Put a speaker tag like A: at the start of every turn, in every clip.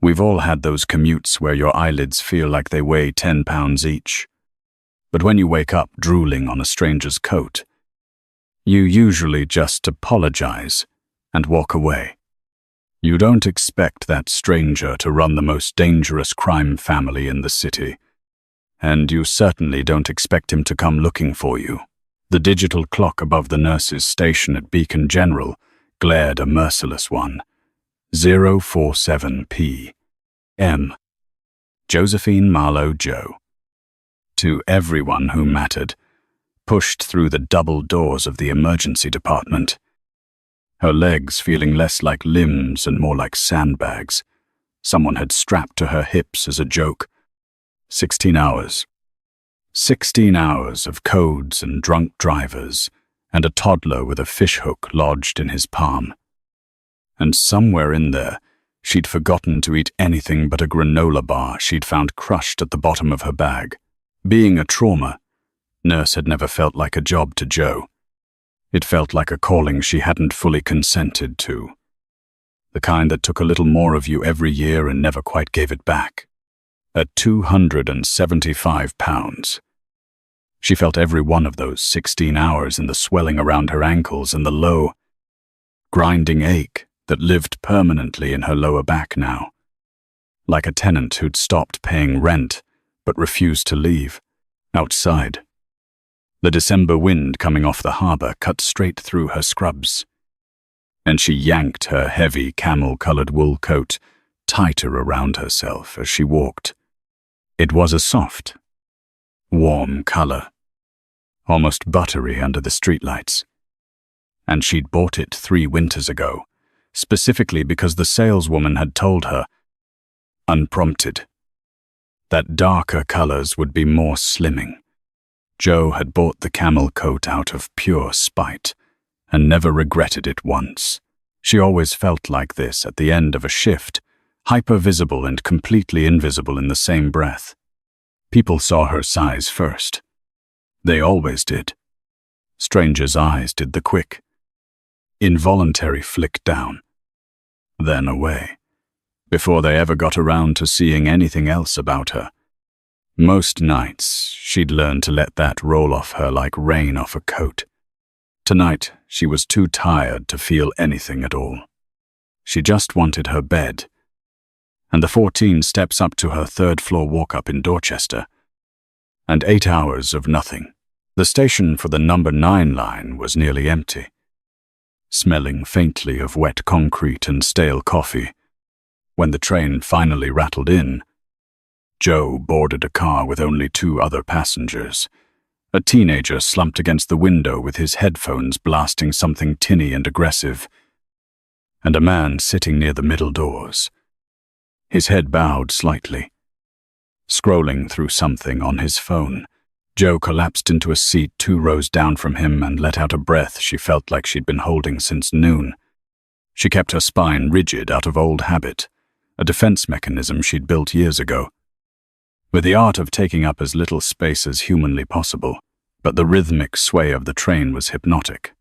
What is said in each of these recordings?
A: We've all had those commutes where your eyelids feel like they weigh 10 pounds each. But when you wake up drooling on a stranger's coat, you usually just apologize and walk away. You don't expect that stranger to run the most dangerous crime family in the city, and you certainly don't expect him to come looking for you. The digital clock above the nurse's station at Beacon General glared a merciless one. 047 p.m. Josephine Marlowe, Joe. To everyone who mattered, pushed through the double doors of the emergency department, her legs feeling less like limbs and more like sandbags. Someone had strapped to her hips as a joke. 16 hours. 16 hours of codes and drunk drivers, and a toddler with a fishhook lodged in his palm. And somewhere in there, she'd forgotten to eat anything but a granola bar she'd found crushed at the bottom of her bag. Being a trauma, nurse had never felt like a job to Joe. It felt like a calling she hadn't fully consented to. The kind that took a little more of you every year and never quite gave it back. At 275 pounds. She felt every one of those 16 hours in the swelling around her ankles and the low, grinding ache that lived permanently in her lower back now. Like a tenant who'd stopped paying rent but refused to leave. Outside, the December wind coming off the harbor cut straight through her scrubs, and she yanked her heavy camel-colored wool coat tighter around herself as she walked. It was a soft, warm color, almost buttery under the streetlights, and she'd bought it 3 winters ago, specifically because the saleswoman had told her, unprompted, that darker colors would be more slimming. Joe had bought the camel coat out of pure spite and never regretted it once. She always felt like this at the end of a shift, hyper-visible and completely invisible in the same breath. People saw her size first. They always did. Strangers' eyes did the quick, involuntary flick down, then away, before they ever got around to seeing anything else about her. Most nights, she'd learned to let that roll off her like rain off a coat. Tonight, she was too tired to feel anything at all. She just wanted her bed, and the 14 steps up to her 3rd-floor walk-up in Dorchester, and 8 hours of nothing. The station for the number 9 line was nearly empty, smelling faintly of wet concrete and stale coffee. When the train finally rattled in, Joe boarded a car with only 2 other passengers. A teenager slumped against the window with his headphones blasting something tinny and aggressive, and a man sitting near the middle doors, his head bowed slightly, scrolling through something on his phone. Joe collapsed into a seat 2 rows down from him and let out a breath she felt like she'd been holding since noon. She kept her spine rigid out of old habit, a defense mechanism she'd built years ago, with the art of taking up as little space as humanly possible. But the rhythmic sway of the train was hypnotic,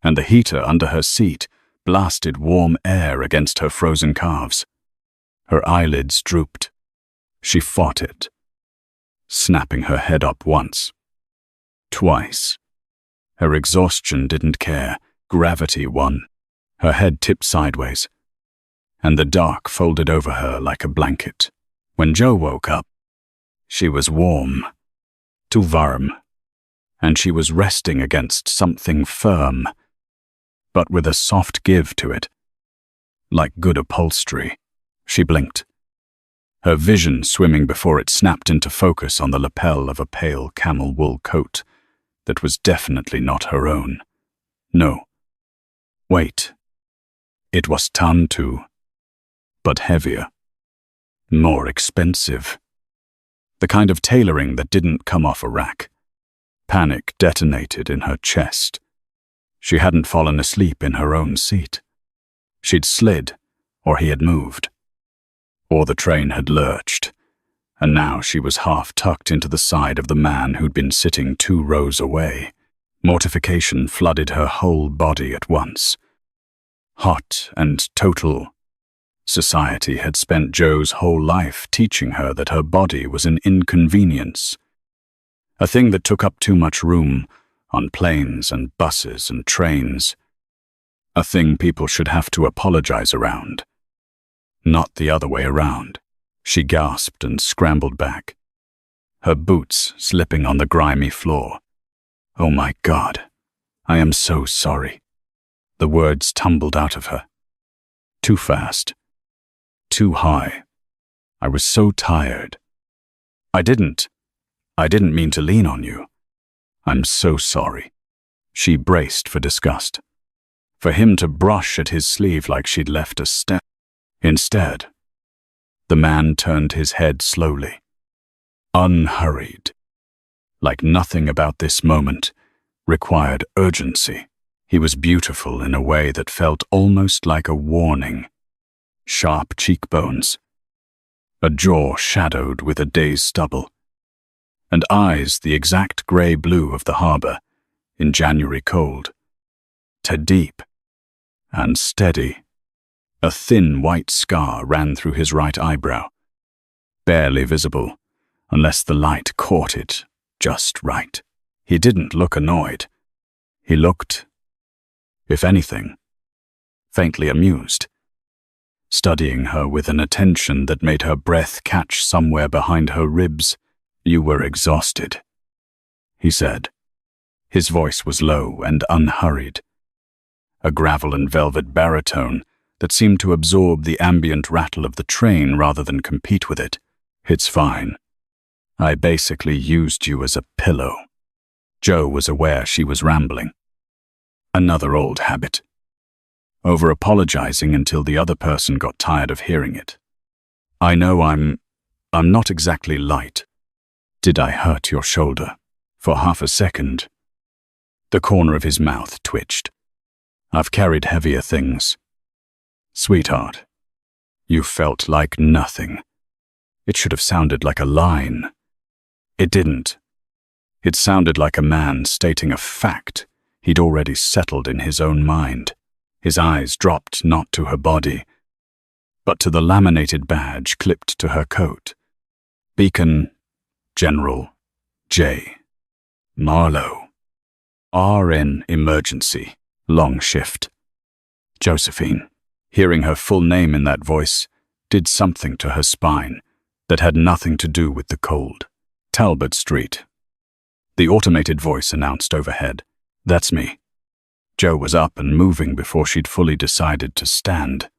A: and the heater under her seat blasted warm air against her frozen calves. Her eyelids drooped. She fought it, snapping her head up once, twice. Her exhaustion didn't care. Gravity won. Her head tipped sideways, and the dark folded over her like a blanket. When Joe woke up, she was warm, too warm, and she was resting against something firm, but with a soft give to it, like good upholstery. She blinked, her vision swimming before it snapped into focus on the lapel of a pale camel wool coat that was definitely not her own. No. Wait. It was tan too, but heavier, more expensive. The kind of tailoring that didn't come off a rack. Panic detonated in her chest. She hadn't fallen asleep in her own seat. She'd slid, or he had moved, or the train had lurched, and now she was half tucked into the side of the man who'd been sitting 2 rows away. Mortification flooded her whole body at once. Hot and total Society had spent Jo's whole life teaching her that her body was an inconvenience, a thing that took up too much room on planes and buses and trains, a thing people should have to apologize around, not the other way around. She gasped and scrambled back, her boots slipping on the grimy floor. "Oh my God, I am so sorry." The words tumbled out of her. Too fast. Too high. I was so tired. I didn't mean to lean on you. I'm so sorry. She braced for disgust. For him to brush at his sleeve like she'd left a step. Instead, the man turned his head slowly, unhurried, like nothing about this moment required urgency. He was beautiful in a way that felt almost like a warning. Sharp cheekbones, a jaw shadowed with a day's stubble, and eyes the exact grey blue of the harbour in January cold. Deep and steady. A thin white scar ran through his right eyebrow, barely visible unless the light caught it just right. He didn't look annoyed. He looked, if anything, faintly amused, studying her with an attention that made her breath catch somewhere behind her ribs. "You were exhausted," he said. His voice was low and unhurried, a gravel and velvet baritone that seemed to absorb the ambient rattle of the train rather than compete with it. "It's fine. I basically used you as a pillow." Jo was aware she was rambling. Another old habit. Over-apologizing until the other person got tired of hearing it. "I know I'm not exactly light. Did I hurt your shoulder?" For half a second, the corner of his mouth twitched. "I've carried heavier things." "Sweetheart, you felt like nothing." It should have sounded like a line. It didn't. It sounded like a man stating a fact he'd already settled in his own mind. His eyes dropped not to her body, but to the laminated badge clipped to her coat. Beacon General J. Marlowe. RN Emergency. Long shift. Josephine. Hearing her full name in that voice did something to her spine that had nothing to do with the cold. "Talbot Street." The automated voice announced overhead. "That's me." Jo was up and moving before she'd fully decided to stand,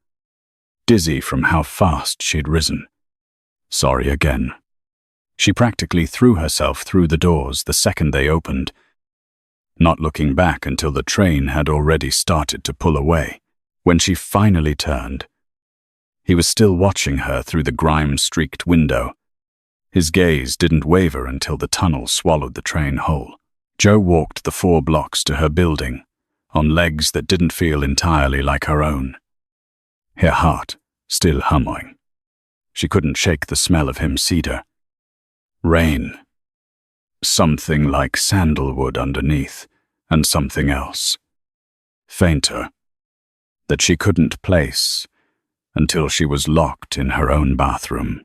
A: dizzy from how fast she'd risen. "Sorry again." She practically threw herself through the doors the second they opened, not looking back until the train had already started to pull away. When she finally turned, he was still watching her through the grime-streaked window. His gaze didn't waver until the tunnel swallowed the train whole. Jo walked the 4 blocks to her building, on legs that didn't feel entirely like her own. Her heart still humming. She couldn't shake the smell of him cedar. Rain. Something like sandalwood underneath, and something else, fainter, that she couldn't place until she was locked in her own bathroom,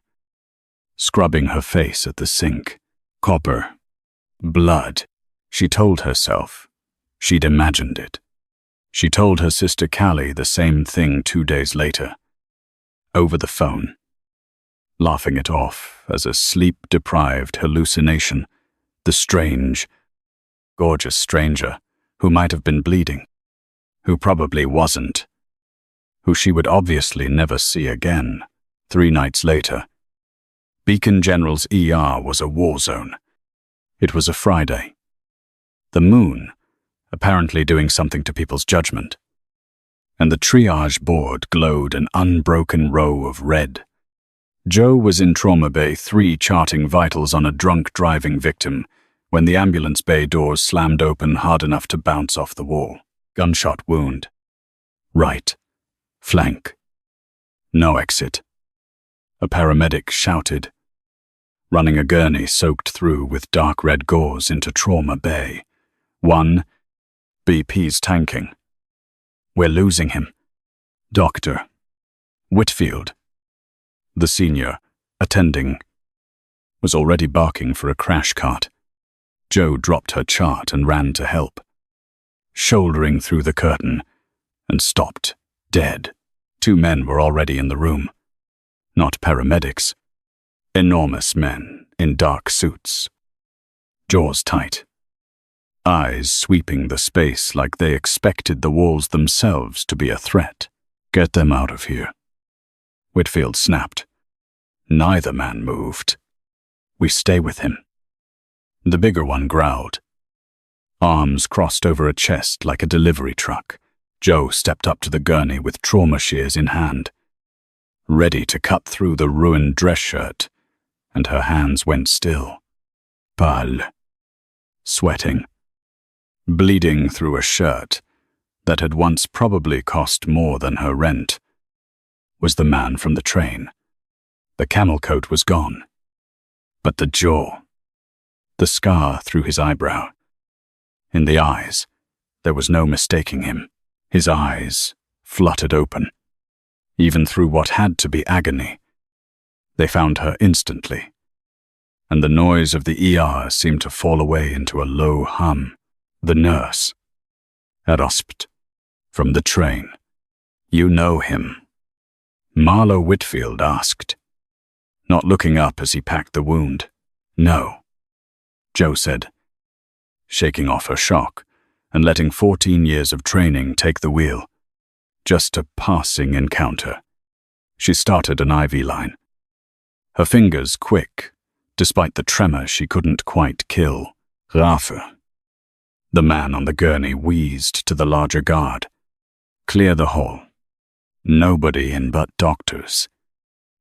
A: scrubbing her face at the sink. Copper. Blood. She told herself. She'd imagined it. She told her sister Callie the same thing 2 days later, over the phone, laughing it off as a sleep-deprived hallucination. The strange, gorgeous stranger who might have been bleeding, who probably wasn't, who she would obviously never see again. 3 nights later, Beacon General's ER was a war zone. It was a Friday. The moon, apparently doing something to people's judgment, and the triage board glowed an unbroken row of red. Jo was in Trauma Bay 3 charting vitals on a drunk driving victim when the ambulance bay doors slammed open hard enough to bounce off the wall. Gunshot wound. Right. Flank. No exit. A paramedic shouted, running a gurney soaked through with dark red gauze into Trauma Bay. 1. BP's tanking. We're losing him. Doctor. Whitfield, the senior, attending, was already barking for a crash cart. Jo dropped her chart and ran to help, shouldering through the curtain, and stopped, dead. 2 men were already in the room. Not paramedics. Enormous men in dark suits. Jaws tight. Eyes sweeping the space like they expected the walls themselves to be a threat. Get them out of here. Whitfield snapped. Neither man moved. We stay with him. The bigger one growled. Arms crossed over a chest like a delivery truck. Jo stepped up to the gurney with trauma shears in hand, ready to cut through the ruined dress shirt, and her hands went still. Pale. Sweating. Bleeding through a shirt that had once probably cost more than her rent, was the man from the train. The camel coat was gone, but the jaw, the scar through his eyebrow. In the eyes, there was no mistaking him. His eyes fluttered open, even through what had to be agony. They found her instantly, and the noise of the ER seemed to fall away into a low hum. The nurse, Erosped, from the train. You know him? Marlowe Whitfield asked, not looking up as he packed the wound. No, Jo said, shaking off her shock and letting 14 years of training take the wheel. Just a passing encounter. She started an IV line. Her fingers quick, despite the tremor she couldn't quite kill. Rafe. The man on the gurney wheezed to the larger guard. Clear the hall. Nobody in but doctors.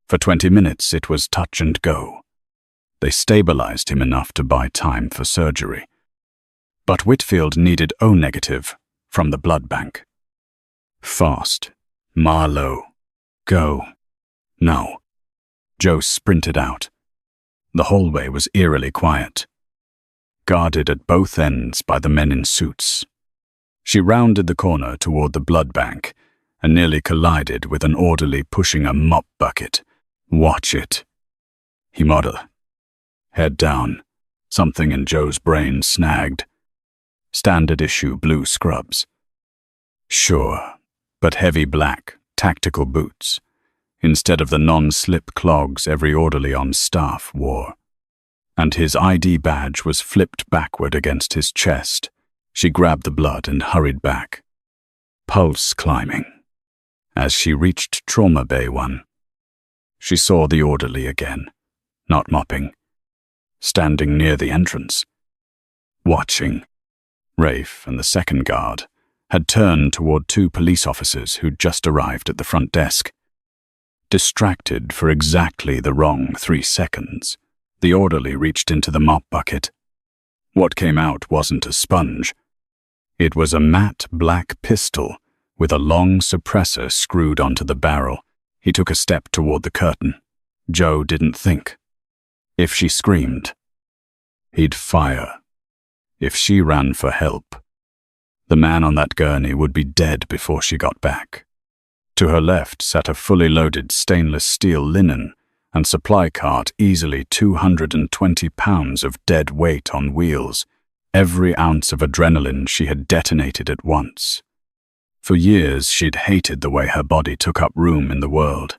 A: For 20 minutes it was touch and go. They stabilized him enough to buy time for surgery. But Whitfield needed O negative from the blood bank. Fast. Marlowe. Go. No. Jo sprinted out. The hallway was eerily quiet, guarded at both ends by the men in suits. She rounded the corner toward the blood bank and nearly collided with an orderly pushing a mop bucket. Watch it, he muttered. Head down. Something in Jo's brain snagged. Standard issue blue scrubs. Sure, but heavy black, tactical boots, instead of the non-slip clogs every orderly on staff wore. And his ID badge was flipped backward against his chest. She grabbed the blood and hurried back, pulse climbing. As she reached Trauma Bay 1, she saw the orderly again, not mopping, standing near the entrance, watching. Rafe and the second guard had turned toward 2 police officers who'd just arrived at the front desk. Distracted for exactly the wrong 3 seconds, the orderly reached into the mop bucket. What came out wasn't a sponge. It was a matte black pistol with a long suppressor screwed onto the barrel. He took a step toward the curtain. Jo didn't think. If she screamed, he'd fire. If she ran for help, the man on that gurney would be dead before she got back. To her left sat a fully loaded stainless steel linen and supply cart, easily 220 pounds of dead weight on wheels, every ounce of adrenaline she had detonated at once. For years she'd hated the way her body took up room in the world.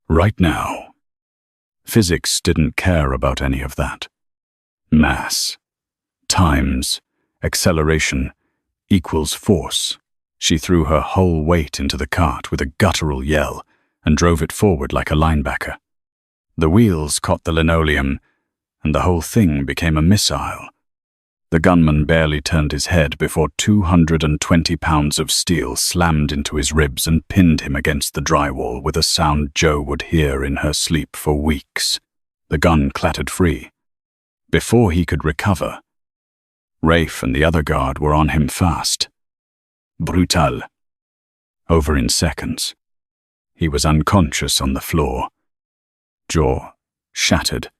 A: Right now, physics didn't care about any of that. Mass times acceleration equals force. She threw her whole weight into the cart with a guttural yell and drove it forward like a linebacker. The wheels caught the linoleum, and the whole thing became a missile. The gunman barely turned his head before 220 pounds of steel slammed into his ribs and pinned him against the drywall with a sound Jo would hear in her sleep for weeks. The gun clattered free. Before he could recover, Rafe and the other guard were on him fast. Brutal. Over in seconds. He was unconscious on the floor, jaw shattered.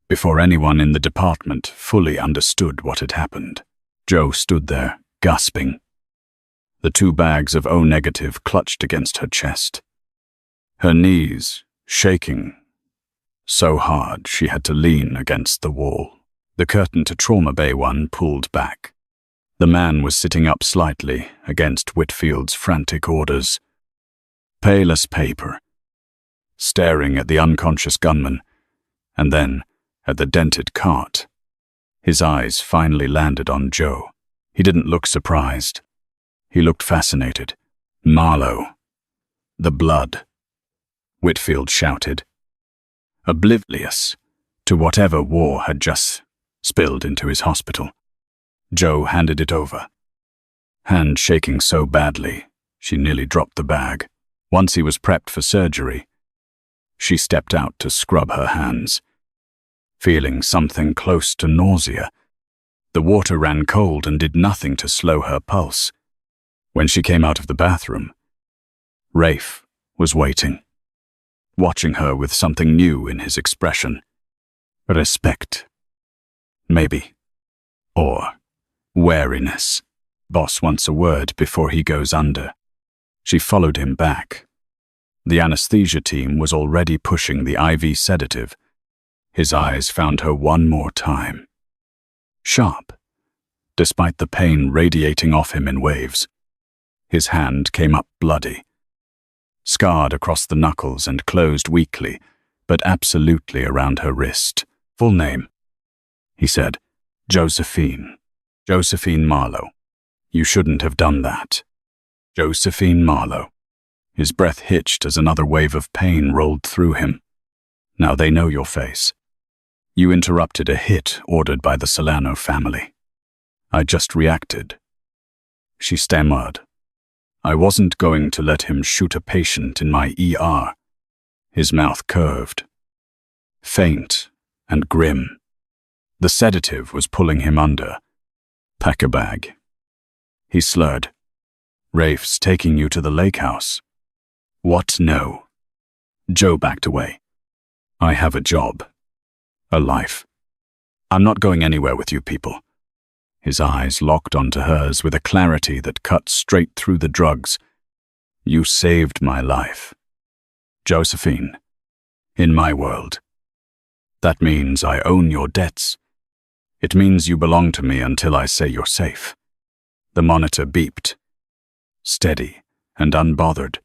A: Before anyone in the department fully understood what had happened, Jo stood there, gasping. The 2 bags of O negative clutched against her chest. her knees shaking so hard she had to lean against the wall. The curtain to Trauma Bay 1 pulled back. The man was sitting up slightly against Whitfield's frantic orders, pale as paper, staring at the unconscious gunman and then at the dented cart. His eyes finally landed on Joe. He didn't look surprised. He looked fascinated. "Marlowe. The blood," Whitfield shouted, oblivious to whatever war had just spilled into his hospital. Joe handed it over, hand shaking so badly she nearly dropped the bag. Once he was prepped for surgery, she stepped out to scrub her hands, feeling something close to nausea. The water ran cold and did nothing to slow her pulse. When she came out of the bathroom, Rafe was waiting, watching her with something new in his expression. Respect, maybe, or wariness. "Boss wants a word before he goes under." She followed him back. The anesthesia team was already pushing the IV sedative. His eyes found her one more time. Sharp, despite the pain radiating off him in waves. His hand came up bloody, scarred across the knuckles and closed weakly, but absolutely around her wrist. "Full name," he said. "Josephine. Josephine Marlowe. You shouldn't have done that." Josephine Marlowe. His breath hitched as another wave of pain rolled through him. "Now they know your face. You interrupted a hit ordered by the Salerno family. I just reacted." She stammered. "I wasn't going to let him shoot a patient in my ER." His mouth curved, faint and grim. The sedative was pulling him under. "Pack a bag," he slurred. "Rafe's taking you to the lake house." "What? No." Joe backed away. "I have a job. A life. I'm not going anywhere with you people." His eyes locked onto hers with a clarity that cut straight through the drugs. "You saved my life, Josephine. In my world. That means I own your debts. It means you belong to me until I say you're safe." The monitor beeped, steady and unbothered.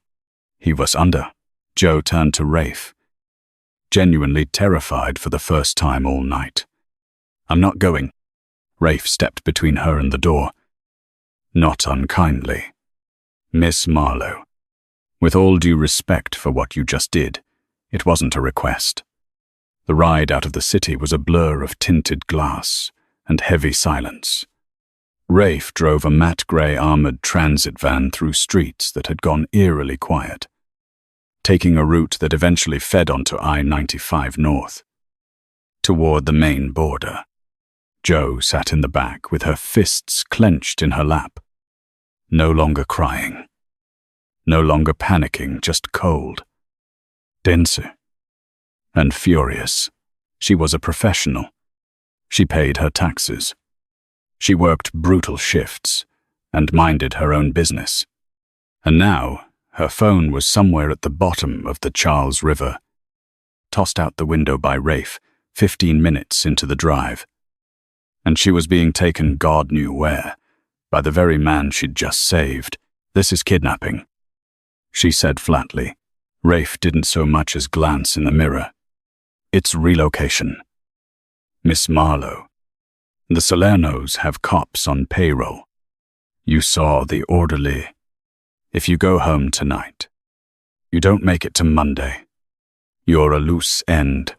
A: He was under. Joe turned to Rafe, genuinely terrified for the first time all night. "I'm not going." Rafe stepped between her and the door. "Not unkindly. Miss Marlowe, with all due respect for what you just did, it wasn't a request." The ride out of the city was a blur of tinted glass and heavy silence. Rafe drove a matte grey armored transit van through streets that had gone eerily quiet, taking a route that eventually fed onto I-95 North, toward the main border. Joe sat in the back with her fists clenched in her lap, no longer crying, no longer panicking, just cold, denser, and furious. She was a professional. She paid her taxes. She worked brutal shifts and minded her own business. And now, her phone was somewhere at the bottom of the Charles River, tossed out the window by Rafe 15 minutes into the drive. And she was being taken God knew where, by the very man she'd just saved. "This is kidnapping," she said flatly. Rafe didn't so much as glance in the mirror. "It's relocation. Miss Marlowe, the Salernos have cops on payroll. You saw the orderly. If you go home tonight, you don't make it to Monday. You're a loose end.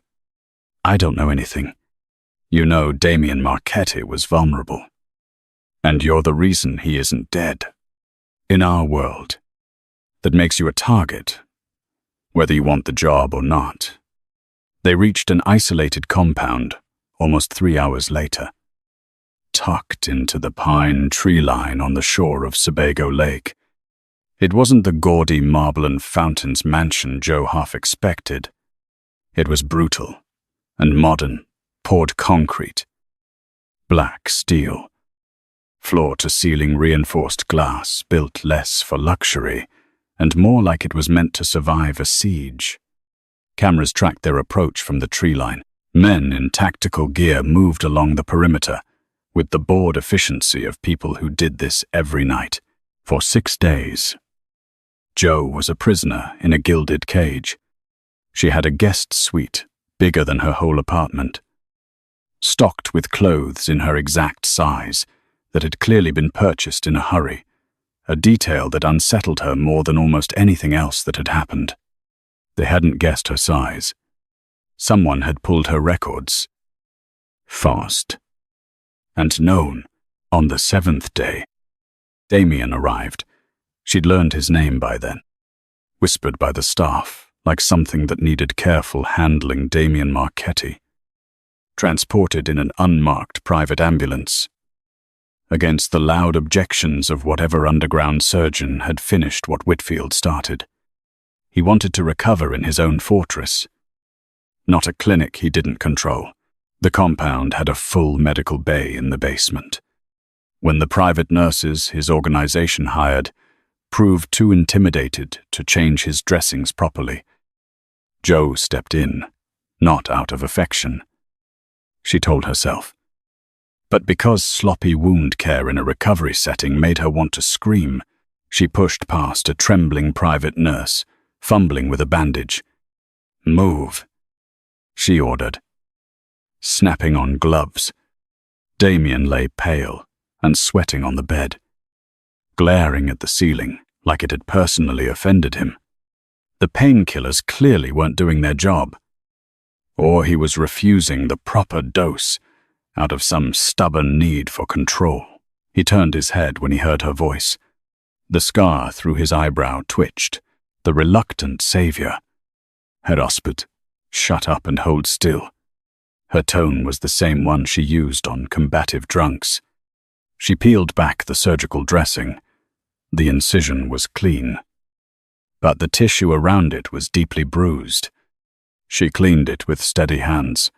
A: I don't know anything. You know Damian Marchetti was vulnerable. And you're the reason he isn't dead. In our world, that makes you a target, whether you want the job or not." They reached an isolated compound almost 3 hours later, tucked into the pine tree line on the shore of Sebago Lake. It wasn't the gaudy marble and fountains mansion Joe half expected. It was brutal and modern, poured concrete, black steel, floor-to-ceiling reinforced glass built less for luxury and more like it was meant to survive a siege. Cameras tracked their approach from the tree line. Men in tactical gear moved along the perimeter, with the bored efficiency of people who did this every night, for 6 days. Jo was a prisoner in a gilded cage. She had a guest suite, bigger than her whole apartment, stocked with clothes in her exact size that had clearly been purchased in a hurry, a detail that unsettled her more than almost anything else that had happened. They hadn't guessed her size. Someone had pulled her records. Fast. And known, on the 7th day, Damian arrived. She'd learned his name by then. Whispered by the staff, like something that needed careful handling. Damian Marchetti. Transported in an unmarked private ambulance. Against the loud objections of whatever underground surgeon had finished what Whitfield started. He wanted to recover in his own fortress. Not a clinic he didn't control. The compound had a full medical bay in the basement. When the private nurses his organization hired proved too intimidated to change his dressings properly, Jo stepped in, not out of affection. She told herself. But because sloppy wound care in a recovery setting made her want to scream, she pushed past a trembling private nurse, fumbling with a bandage. "Move," she ordered. Snapping on gloves, Damian lay pale and sweating on the bed, glaring at the ceiling like it had personally offended him. The painkillers clearly weren't doing their job. Or he was refusing the proper dose out of some stubborn need for control. He turned his head when he heard her voice. The scar through his eyebrow twitched. The reluctant savior. Herr Ospert, shut up and hold still. Her tone was the same one she used on combative drunks. She peeled back the surgical dressing. The incision was clean, but the tissue around it was deeply bruised. She cleaned it with steady hands,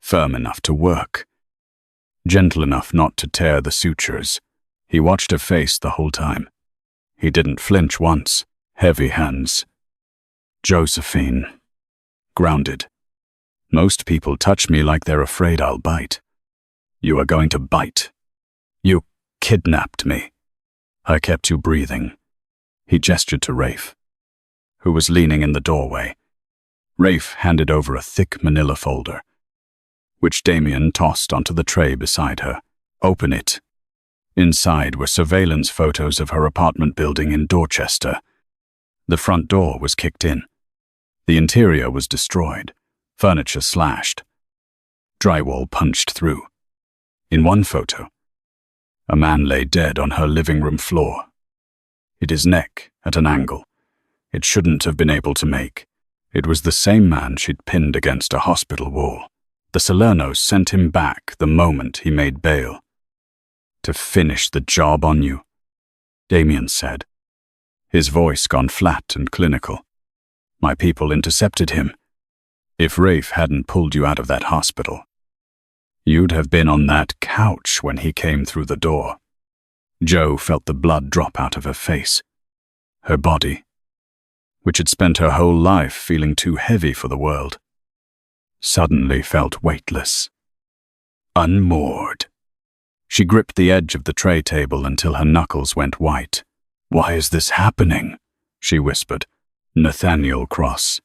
A: firm enough to work, gentle enough not to tear the sutures. He watched her face the whole time. He didn't flinch once. Heavy hands. Josephine. Grounded. Most people touch me like they're afraid I'll bite. You are going to bite. You kidnapped me. I kept you breathing. He gestured to Rafe, who was leaning in the doorway. Rafe handed over a thick manila folder, which Damian tossed onto the tray beside her. Open it. Inside were surveillance photos of her apartment building in Dorchester. The front door was kicked in. The interior was destroyed, furniture slashed, drywall punched through. In one photo, a man lay dead on her living room floor. His neck at an angle it shouldn't have been able to make. It was the same man she'd pinned against a hospital wall. The Salernos sent him back the moment he made bail. To finish the job on you, Damian said, his voice gone flat and clinical. My people intercepted him. If Rafe hadn't pulled you out of that hospital, you'd have been on that couch when he came through the door. Jo felt the blood drop out of her face. Her body, which had spent her whole life feeling too heavy for the world, suddenly felt weightless. Unmoored. She gripped the edge of the tray table until her knuckles went white. Why is this happening? She whispered. Nathaniel Cross.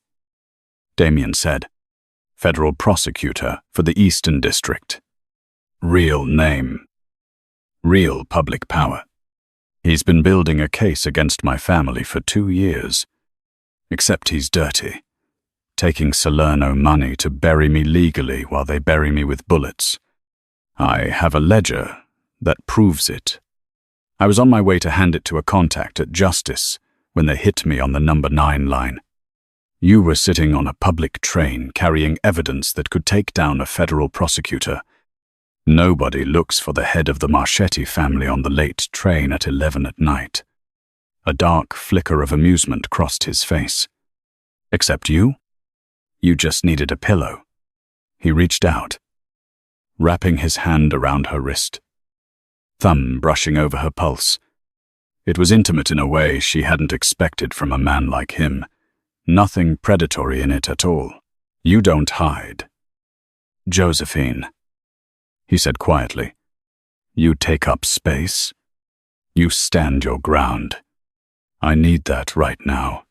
A: Damian said. Federal prosecutor for the Eastern District. Real name. Real public power. He's been building a case against my family for 2 years. Except he's dirty. Taking Salerno money to bury me legally while they bury me with bullets. I have a ledger that proves it. I was on my way to hand it to a contact at Justice when they hit me on the number 9 line. You were sitting on a public train carrying evidence that could take down a federal prosecutor. Nobody looks for the head of the Marchetti family on the late train at 11 at night. A dark flicker of amusement crossed his face. Except you? You just needed a pillow. He reached out, wrapping his hand around her wrist, thumb brushing over her pulse. It was intimate in a way she hadn't expected from a man like him. Nothing predatory in it at all. "You don't hide." "Josephine," he said quietly, "you take up space. You stand your ground. I need that right now,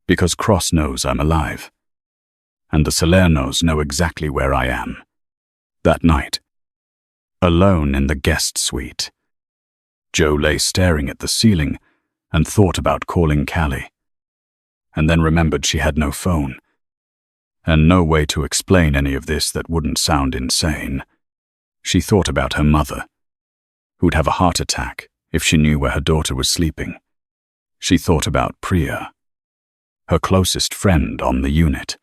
A: because Cross knows I'm alive, and the Salernos know exactly where I am." That night, alone in the guest suite, Joe lay staring at the ceiling and thought about calling Callie, and then remembered she had no phone, and no way to explain any of this that wouldn't sound insane. She thought about her mother, who'd have a heart attack if she knew where her daughter was sleeping. She thought about Priya, her closest friend on the unit.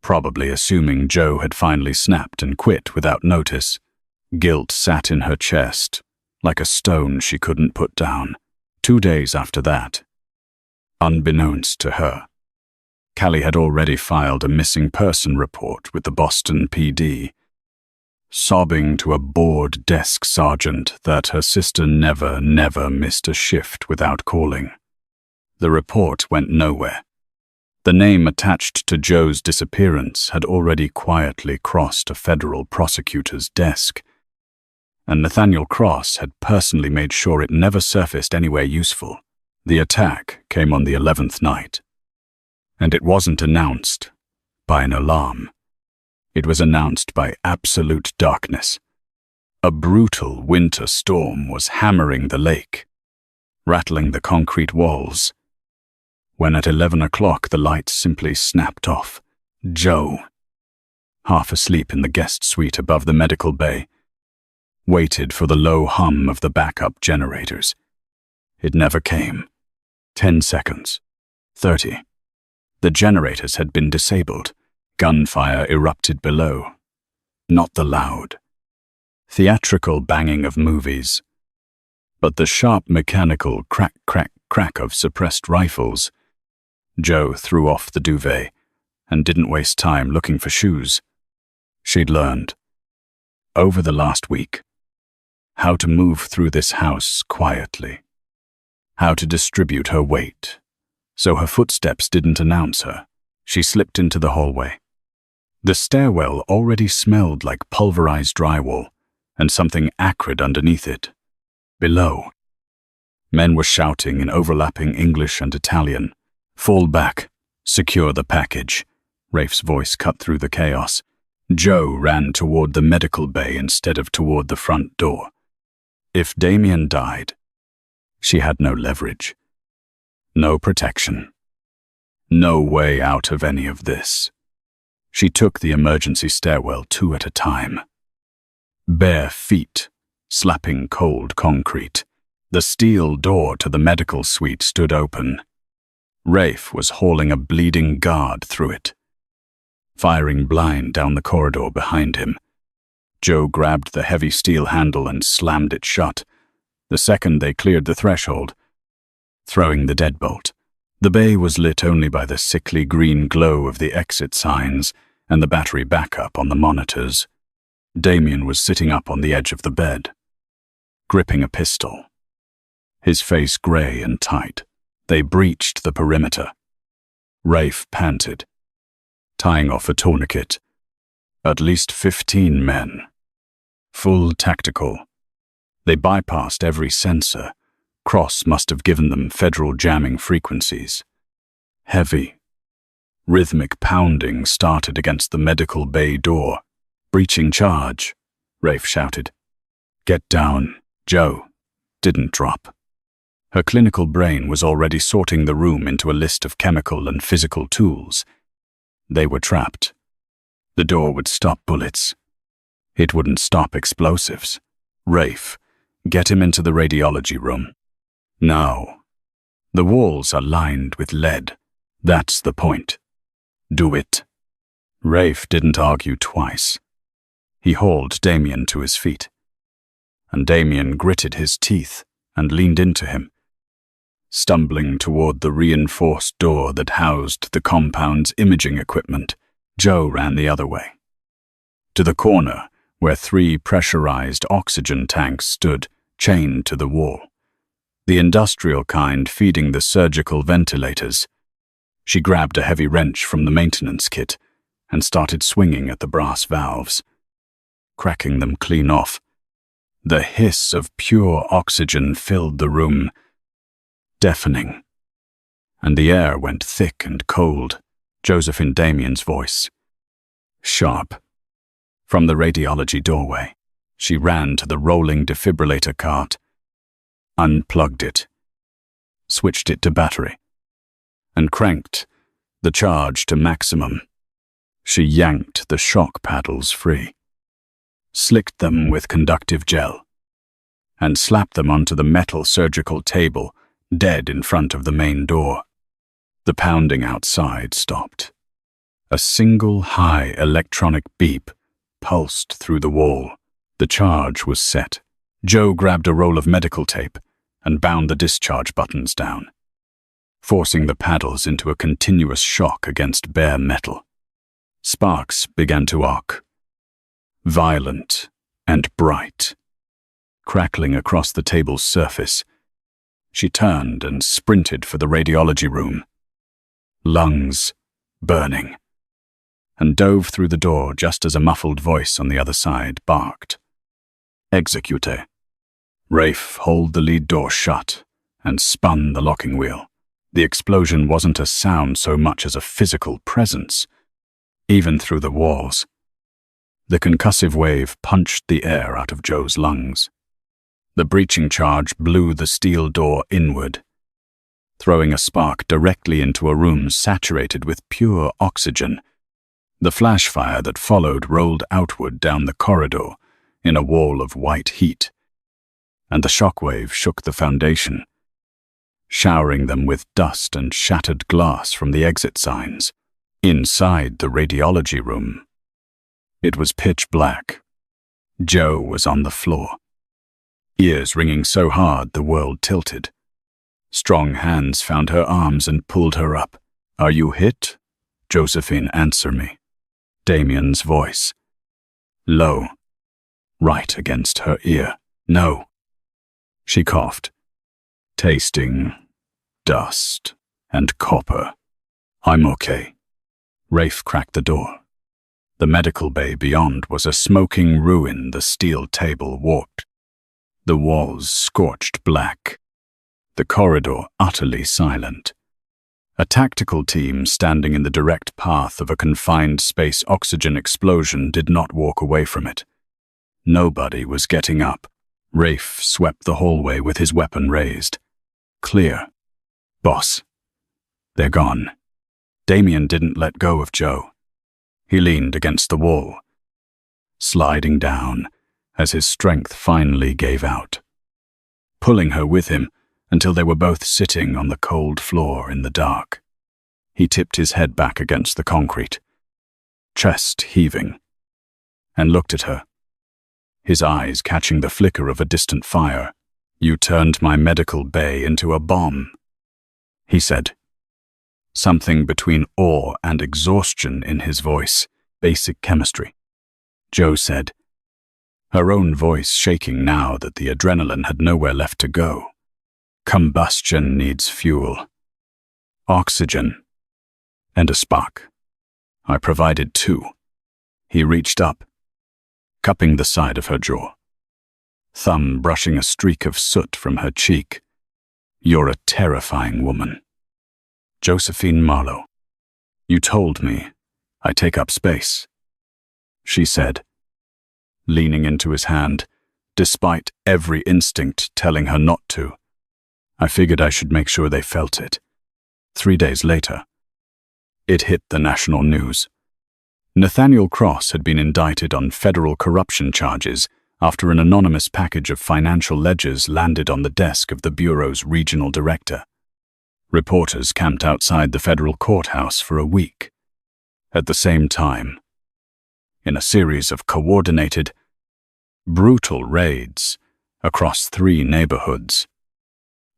A: Probably assuming Joe had finally snapped and quit without notice, guilt sat in her chest like a stone she couldn't put down. 2 days after that, unbeknownst to her, Callie had already filed a missing person report with the Boston PD, sobbing to a bored desk sergeant that her sister never missed a shift without calling. The report went nowhere. The name attached to Joe's disappearance had already quietly crossed a federal prosecutor's desk, and Nathaniel Cross had personally made sure it never surfaced anywhere useful. The attack came on the 11th night, and it wasn't announced by an alarm. It was announced by absolute darkness. A brutal winter storm was hammering the lake, rattling the concrete walls, when at 11 o'clock the lights simply snapped off. Joe, half asleep in the guest suite above the medical bay, waited for the low hum of the backup generators. It never came. 10 seconds. 30. The generators had been disabled. Gunfire erupted below. Not the loud, theatrical banging of movies, but the sharp mechanical crack, crack, crack of suppressed rifles. Joe threw off the duvet and didn't waste time looking for shoes. She'd learned, over the last week, how to move through this house quietly, how to distribute her weight, so her footsteps didn't announce her. She slipped into the hallway. The stairwell already smelled like pulverized drywall and something acrid underneath it. Below, men were shouting in overlapping English and Italian. "Fall back. Secure the package." Rafe's voice cut through the chaos. Joe ran toward the medical bay instead of toward the front door. If Damian died, she had no leverage, no protection, no way out of any of this. She took the emergency stairwell 2 at a time. Bare feet, slapping cold concrete. The steel door to the medical suite stood open. Rafe was hauling a bleeding guard through it, firing blind down the corridor behind him. Joe grabbed the heavy steel handle and slammed it shut, the second they cleared the threshold, throwing the deadbolt. The bay was lit only by the sickly green glow of the exit signs and the battery backup on the monitors. Damian was sitting up on the edge of the bed, gripping a pistol, his face gray and tight. They breached the perimeter. Rafe panted, tying off a tourniquet. At least 15 men. Full tactical. They bypassed every sensor. Cross must have given them federal jamming frequencies. Heavy, rhythmic pounding started against the medical bay door. "Breaching charge," Rafe shouted. "Get down." Joe didn't drop. Her clinical brain was already sorting the room into a list of chemical and physical tools. They were trapped. The door would stop bullets. It wouldn't stop explosives. "Rafe, get him into the radiology room. Now. The walls are lined with lead. That's the point. Do it." Rafe didn't argue twice. He hauled Damian to his feet, and Damian gritted his teeth and leaned into him, stumbling toward the reinforced door that housed the compound's imaging equipment. Joe ran the other way, to the corner where 3 pressurized oxygen tanks stood, chained to the wall. the industrial kind feeding the surgical ventilators. She grabbed a heavy wrench from the maintenance kit and started swinging at the brass valves, cracking them clean off. The hiss of pure oxygen filled the room, deafening, and the air went thick and cold. Josephine Damian's voice, sharp, from the radiology doorway. She ran to the rolling defibrillator cart, unplugged it, switched it to battery, and cranked the charge to maximum. She yanked the shock paddles free, slicked them with conductive gel, and slapped them onto the metal surgical table dead in front of the main door. The pounding outside stopped. A single high electronic beep pulsed through the wall. The charge was set. Joe grabbed a roll of medical tape and bound the discharge buttons down, forcing the paddles into a continuous shock against bare metal. Sparks began to arc, violent and bright, crackling across the table's surface. She turned and sprinted for the radiology room, lungs burning, and dove through the door just as a muffled voice on the other side barked, "Execute." Rafe hauled the lead door shut and spun the locking wheel. The explosion wasn't a sound so much as a physical presence, even through the walls. The concussive wave punched the air out of Joe's lungs. The breaching charge blew the steel door inward, throwing a spark directly into a room saturated with pure oxygen. The flash fire that followed rolled outward down the corridor in a wall of white heat, and the shockwave shook the foundation, showering them with dust and shattered glass from the exit signs. Inside the radiology room, it was pitch black. Joe was on the floor, ears ringing so hard the world tilted. Strong hands found her arms and pulled her up. "Are you hit? Josephine, answer me." Damian's voice, low, right against her ear. "No." She coughed, tasting dust and copper. "I'm okay." Rafe cracked the door. The medical bay beyond was a smoking ruin, the steel table warped, the walls scorched black, the corridor utterly silent. A tactical team standing in the direct path of a confined space oxygen explosion did not walk away from it. Nobody was getting up. Rafe swept the hallway with his weapon raised. "Clear. Boss. They're gone." Damian didn't let go of Joe. He leaned against the wall, sliding down as his strength finally gave out, pulling her with him until they were both sitting on the cold floor in the dark. He tipped his head back against the concrete, chest heaving, and looked at her, his eyes catching the flicker of a distant fire. "You turned my medical bay into a bomb," he said, something between awe and exhaustion in his voice. "Basic chemistry," Joe said, her own voice shaking now that the adrenaline had nowhere left to go. "Combustion needs fuel, oxygen, and a spark. I provided 2. He reached up, cupping the side of her jaw, thumb brushing a streak of soot from her cheek. "You're a terrifying woman. Josephine Marlowe. You told me I take up space," she said, leaning into his hand, despite every instinct telling her not to. "I figured I should make sure they felt it." 3 days later, it hit the national news. Nathaniel Cross had been indicted on federal corruption charges after an anonymous package of financial ledgers landed on the desk of the Bureau's regional director. Reporters camped outside the federal courthouse for a week. At the same time, in a series of coordinated, brutal raids across 3 neighborhoods,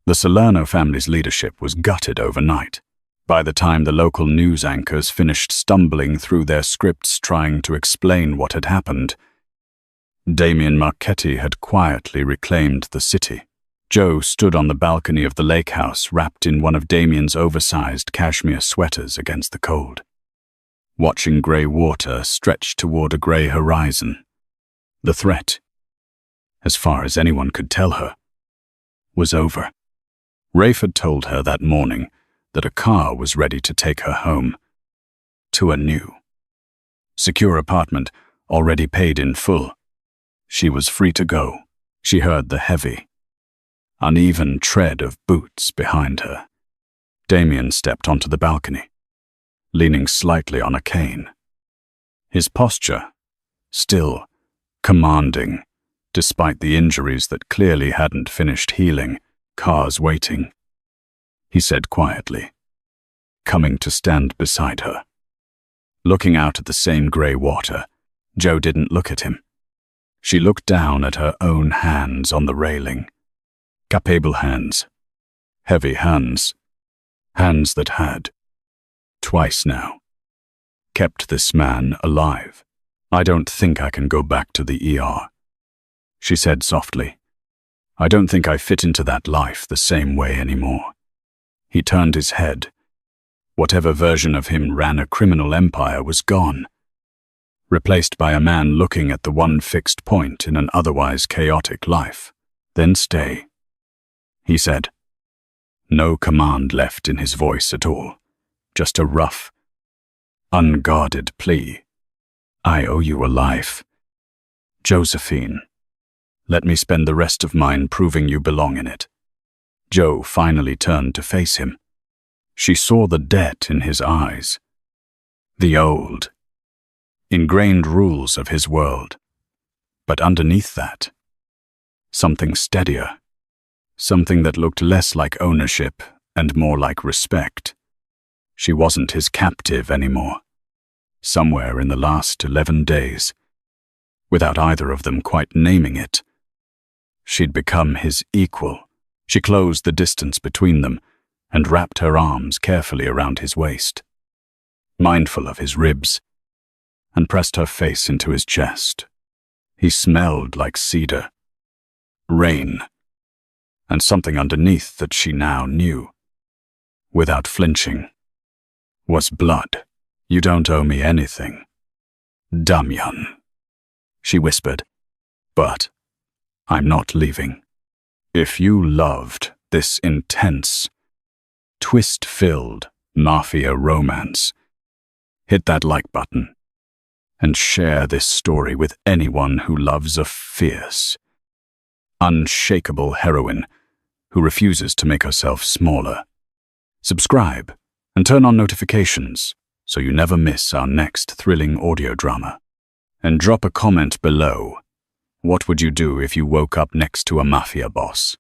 A: the Salerno family's leadership was gutted overnight. By the time the local news anchors finished stumbling through their scripts trying to explain what had happened, Damian Marchetti had quietly reclaimed the city. Joe stood on the balcony of the lake house, wrapped in one of Damian's oversized cashmere sweaters against the cold, watching grey water stretch toward a grey horizon. The threat, as far as anyone could tell her, was over. Rafe had told her that morning that a car was ready to take her home, to a new, secure apartment already paid in full. She was free to go. She heard the heavy, uneven tread of boots behind her. Damian stepped onto the balcony, leaning slightly on a cane. His posture, still commanding, despite the injuries that clearly hadn't finished healing. Cars waiting. He said quietly, coming to stand beside her. Looking out at the same grey water, Joe didn't look at him. She looked down at her own hands on the railing. Capable hands. Heavy hands. Hands that had, twice now, kept this man alive. "I don't think I can go back to the ER," she said softly. "I don't think I fit into that life the same way anymore." He turned his head. Whatever version of him ran a criminal empire was gone, replaced by a man looking at the one fixed point in an otherwise chaotic life. "Then stay," he said. No command left in his voice at all, just a rough, unguarded plea. "I owe you a life. Josephine. Let me spend the rest of mine proving you belong in it." Joe finally turned to face him. She saw the debt in his eyes, the old, ingrained rules of his world. But underneath that, something steadier, something that looked less like ownership and more like respect. She wasn't his captive anymore. Somewhere in the last 11 days, without either of them quite naming it, she'd become his equal. She closed the distance between them and wrapped her arms carefully around his waist, mindful of his ribs, and pressed her face into his chest. He smelled like cedar, rain, and something underneath that she now knew, without flinching, was blood. "You don't owe me anything, Damian," she whispered, "but I'm not leaving. If you loved this intense, twist-filled mafia romance, hit that like button and share this story with anyone who loves a fierce, unshakable heroine who refuses to make herself smaller. Subscribe and turn on notifications so you never miss our next thrilling audio drama. And drop a comment below. What would you do if you woke up next to a mafia boss?